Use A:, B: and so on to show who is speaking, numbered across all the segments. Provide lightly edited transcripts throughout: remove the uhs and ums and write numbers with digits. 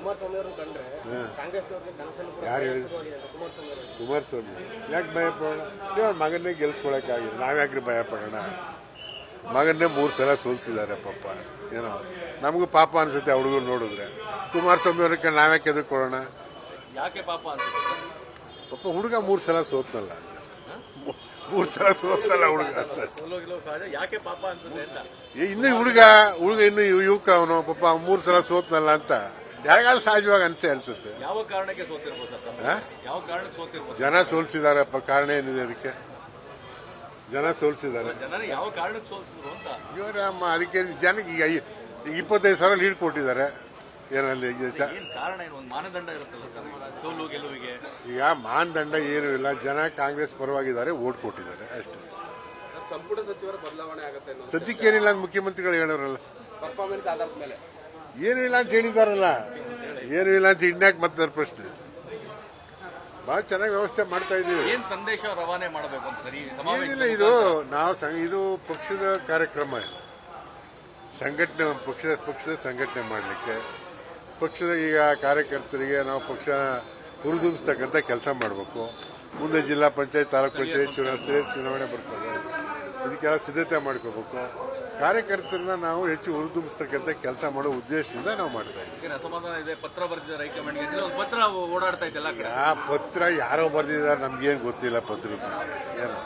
A: ಕುಮಾರಸ್ವಾಮಿ ಅವರು ಕಂಡ್ರೆ ಕಾಂಗ್ರೆಸ್
B: ಯಾರು ಹೇಳಿ ಕುಮಾರಸ್ವಾಮಿ ಯಾಕೆ ಭಯ ಪಡೋಣ ಇವ್ರ ಮಗನ್ನೇ ಗೆಲ್ಸ್ಕೊಳಕ್ಕಾಗಿಲ್ಲ ನಾವ್ಯಾಕ್ರಿ ಭಯ ಪಡೋಣ ಮಗನ್ನೇ 3 ಸಲ ಸೋಲ್ಸಿದ್ದಾರೆ ಪಾಪ ಏನೋ ನಮಗೂ ಪಾಪ ಅನ್ಸುತ್ತೆ ಹುಡುಗರು ನೋಡಿದ್ರೆ ಕುಮಾರಸ್ವಾಮಿ ಅವ್ರಕ್ಕೆ ನಾವ್ಯಾಕೆ ಎದುರ್ಕೊಳ್ಳೋಣ
C: ಯಾಕೆ ಪಾಪ ಅನ್ಸುತ್ತೆ
B: ಪಾಪ ಹುಡುಗ 3 ಸಲ ಸೋತ್ನಲ್ಲ ಅಂತ 3 ಸಲ ಸೋತಲ್ಲ ಹುಡುಗ ಅಂತ
C: ಸಹಜ ಯಾಕೆ ಪಾಪ ಅನ್ಸುತ್ತೆ ಅಂತ
B: ಇನ್ನು ಹುಡುಗ ಇನ್ನು ಯುವಕ ಅವನು ಪಾಪ 3 ಸಲ ಸೋತ್ನಲ್ಲ ಅಂತ ಯಾರಿಗಾದ್ರೂ ಸಹಜವಾಗಿ ಅನ್ಸುತ್ತೆ
C: ಯಾವ ಕಾರಣಕ್ಕೆ ಸೋತಿರ್ಬೋದು ಸರ್ ಯಾವ ಕಾರಣಕ್ಕೆ ಸೋತಿರ್ಬೋದು
B: ಜನ ಸೋಲ್ಸಿದಾರಪ್ಪ ಕಾರಣ ಏನಿದೆ ಅದಕ್ಕೆ ಜನ ಸೋಲ್ಸಿದ್ದಾರೆ
C: ಜನರು ಯಾವ ಕಾರಣಕ್ಕೆ ಸೋಲ್ಸಿದ್ರು ಅಂತ
B: ಇವರಮ್ಮ ಅದಕ್ಕೆ ಜನಕ್ಕೆ ಈಗ 25,000 ಲೀಡ್ ಕೊಟ್ಟಿದ್ದಾರೆ ಏನಲ್ಲಿ
C: ಏನ್ ಕಾರಣ ಏನು ಒಂದು ಮಾನದಂಡ ಇರುತ್ತಲ್ಲ ಸರ್ ಸೋಲು ಗೆಲುವಿಗೆ
B: ಈಗ ಮಾನದಂಡ ಏನೂ ಇಲ್ಲ ಜನ ಕಾಂಗ್ರೆಸ್ ಪರವಾಗಿದ್ದಾರೆ ಓಟ್ ಕೊಟ್ಟಿದ್ದಾರೆ ಅಷ್ಟೇ
A: ಸಂಪುಟ ಸಚಿವರ ಬದಲಾವಣೆ ಆಗುತ್ತೆ
B: ಸದ್ಯಕ್ಕೇನಿಲ್ಲ ಅಂತ ಮುಖ್ಯಮಂತ್ರಿಗಳು ಹೇಳೋರಲ್ಲ
A: ಪರ್ಫಾರ್ಮೆನ್ಸ್ ಆಧಾರದ ಮೇಲೆ
B: ಏನೂ ಇಲ್ಲ ಅಂತ ಹೇಳಿದಾರಲ್ಲ ಏನೂ ಇಲ್ಲ ಅಂತ ಇನ್ಯಾಕ್ ಮತ್ತೆ ಪ್ರಶ್ನೆ ಬಹಳ ಚೆನ್ನಾಗಿ ವ್ಯವಸ್ಥೆ ಮಾಡ್ತಾ ಇದೀವಿ
C: ಏನ್ ಸಂದೇಶ ರವಾನೆ ಮಾಡಬೇಕು ಅಂತ ಸರಿ
B: ಏನಿಲ್ಲ ಇದು ನಾವು ಇದು ಪಕ್ಷದ ಕಾರ್ಯಕ್ರಮ ಸಂಘಟನೆ ಪಕ್ಷದ ಸಂಘಟನೆ ಮಾಡಲಿಕ್ಕೆ ಪಕ್ಷದ ಈಗ ಕಾರ್ಯಕರ್ತರಿಗೆ ನಾವು ಪಕ್ಷ ಹುರಿದುಂಬಿಸ್ತಕ್ಕಂಥ ಕೆಲಸ ಮಾಡಬೇಕು ಮುಂದೆ ಜಿಲ್ಲಾ ಪಂಚಾಯತ್ ತಾಲೂಕು ಪಂಚಾಯತ್ ಚುನಾವಣೆ ಬರ್ತದೆ ಇದಕ್ಕೆಲ್ಲ ಸಿದ್ಧತೆ ಮಾಡ್ಕೋಬೇಕು ಕಾರ್ಯಕರ್ತರನ್ನ ನಾವು ಹೆಚ್ಚು ಹುರಿದುಂಬಿಸ್ತಕ್ಕಂಥ ಕೆಲಸ ಮಾಡೋ ಉದ್ದೇಶದಿಂದ ನಾವು ಮಾಡ್ತಾ ಇದ್ದೀವಿ
C: ಅಸಮಾಧಾನ ಇದೆ ಪತ್ರ ಬರೆದಿದ್ದಾರೆ ಹೈಕಮಾಂಡ್ಗೆ ಒಂದು ಪತ್ರ ಓಡಾಡ್ತಾ ಇದ್ದಲ್ಲ
B: ಆ ಪತ್ರ ಯಾರೋ ಬರೆದಿದ್ದಾರೆ ನಮ್ಗೇನು ಗೊತ್ತಿಲ್ಲ ಪತ್ರದ ಬಗ್ಗೆ ಏನೋ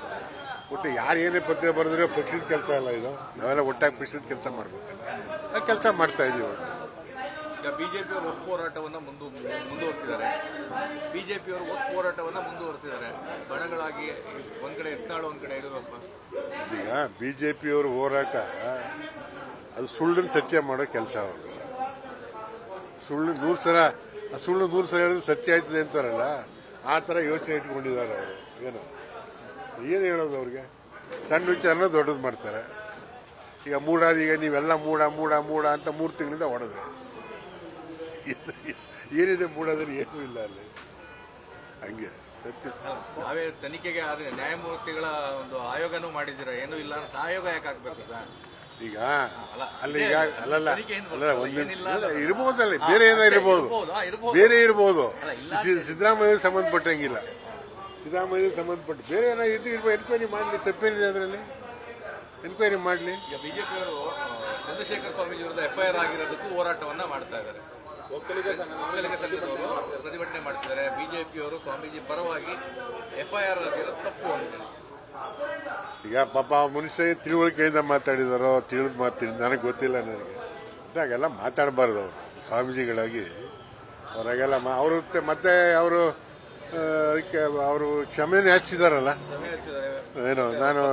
B: ಒಟ್ಟು ಯಾರು ಏನೇ ಪತ್ರ ಬರೆದ್ರೆ ಪಕ್ಷದ ಕೆಲಸ ಅಲ್ಲ ಇದು ನಾವೆಲ್ಲ ಒಟ್ಟಾಗಿ ಪಕ್ಷದ ಕೆಲಸ ಮಾಡ್ಬೇಕಲ್ಲ ಆ ಕೆಲಸ ಮಾಡ್ತಾ ಇದೀವಿ
C: ಈಗ ಬಿಜೆಪಿಯವರು ಒತ್ತು ಹೋರಾಟವನ್ನು ಮುಂದುವರಿಸಿದ್ದಾರೆ ಬಿಜೆಪಿಯವರು ಒತ್ತು ಹೋರಾಟವನ್ನು ಮುಂದುವರಿಸಿದ್ದಾರೆ ಬಣಗಳಾಗಿ ಒಂದ್ ಕಡೆ ಎತ್ತಾಳು ಒಂದ್ ಕಡೆ ಯಡಿಯೂರಪ್ಪ
B: ಈಗ ಬಿಜೆಪಿಯವರು ಹೋರಾಟ ಅದು ಸುಳ್ಳನ್ನು ಸತ್ಯ ಮಾಡೋ ಕೆಲಸ ಅವರು ಸುಳ್ಳು 100 ಸಲ ಸುಳ್ಳು 100 ಸಲ ಹೇಳಿದ್ರೆ ಸತ್ಯ ಆಯ್ತದೆ ಅಂತಾರಲ್ಲ ಆ ಥರ ಯೋಚನೆ ಇಟ್ಕೊಂಡಿದ್ದಾರೆ ಅವರು ಏನು ಹೇಳೋದು ಅವ್ರಿಗೆ ಸಣ್ಣ ವಿಚಾರನ ದೊಡ್ಡದು ಮಾಡ್ತಾರೆ ಈಗ ಈಗ ನೀವೆಲ್ಲ ಮೂಡ ಅಂತ 3 ತಿಂಗಳಿಂದ ಹೊಡೆದ್ರೆ ಏನಿದೆ ಮೂಡೋದ್ರೆ ಏನೂ ಇಲ್ಲ ಅಲ್ಲಿ ಹಂಗೆ ಸತ್ಯ
C: ನಾವೇ ತನಿಖೆಗೆ ನ್ಯಾಯಮೂರ್ತಿಗಳ ಒಂದು ಆಯೋಗನೂ ಮಾಡಿದ್ದೀರ ಏನೂ ಇಲ್ಲ ಅಂತ ಆಯೋಗ ಯಾಕೆ ಹಾಕ್ಬೇಕು ಸರ್
B: ಈಗ ಅಲ್ಲಿ ಈಗ ಅಲ್ಲಲ್ಲ ಇರ್ಬೋದಲ್ಲ ಬೇರೆ ಏನೋ ಇರ್ಬೋದು ಬೇರೆ ಇರ್ಬೋದು ಸಿದ್ದರಾಮಯ್ಯ ಸಂಬಂಧಪಟ್ಟಂಗಿಲ್ಲ ಸಿದ್ದರಾಮಯ್ಯ ಸಂಬಂಧಪಟ್ಟ ಬೇರೆ ಏನೋ ಎನ್ಕ್ವೈರಿ ಮಾಡಲಿ ತಪ್ಪೇನಿದೆ ಅದರಲ್ಲಿ ಎನ್ಕ್ವೈರಿ ಮಾಡಲಿ
C: ಈಗ ಬಿಜೆಪಿಯವರು ಚಂದ್ರಶೇಖರ್ ಸ್ವಾಮೀಜಿ ವಿರುದ್ಧ FIR ಆಗಿರೋದಕ್ಕೂ ಹೋರಾಟವನ್ನ ಮಾಡ್ತಾ ಇದ್ದಾರೆ ಒಕ್ಕಲಿಗ ಸಂಘದವರು ಪ್ರತಿಭಟನೆ ಮಾಡ್ತಿದ್ದಾರೆ ಬಿಜೆಪಿಯವರು ಸ್ವಾಮೀಜಿ ಪರವಾಗಿ FIR ಆಗಿರೋದು ತಪ್ಪು ಅಂತ
B: ಈಗ ಪಾಪ ಮನುಷ್ಯ ತಿಳುವಳಿಕೆಯಿಂದ ಮಾತಾಡಿದಾರೋ ತಿಳಿದು ಮಾತಾಡಿ ನನಗೆ ಗೊತ್ತಿಲ್ಲ ನನಗೆ ಹಾಗೆಲ್ಲ ಮಾತಾಡಬಾರ್ದು ಅವರು ಸ್ವಾಮೀಜಿಗಳಾಗಿ ಅವರಾಗೆಲ್ಲ ಅವರು ಮತ್ತೆ ಅವರು ಅದಕ್ಕೆ ಅವರು ಕ್ಷಮೆಯನ್ನು ಯಾಚಿಸಿದಾರಲ್ಲ ಏನೋ ನಾನು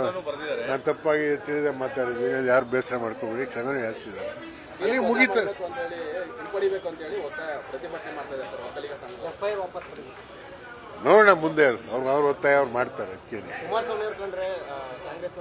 B: ತಪ್ಪಾಗಿ ತಿಳಿದೇ ಮಾತಾಡಿದ್ದೀನಿ ಯಾರು ಬೇಸರ ಮಾಡ್ಕೋಬೇಡಿ ಕ್ಷಮೆಯನ್ನು ಯಾಚಿಸಿದ್ದಾರೆ ಅಲ್ಲಿ ಮುಗೀತಾರೆ ನೋಡೋಣ ಮುಂದೆ ಅವ್ರ ಒತ್ತಾಯ ಅವ್ರು ಮಾಡ್ತಾರೆ ಅದಕ್ಕೆ
A: ಕುಮಾರಸ್ವಾಮಿ ಅವರು ಕಂಡ್ರೆ ಕಾಂಗ್ರೆಸ್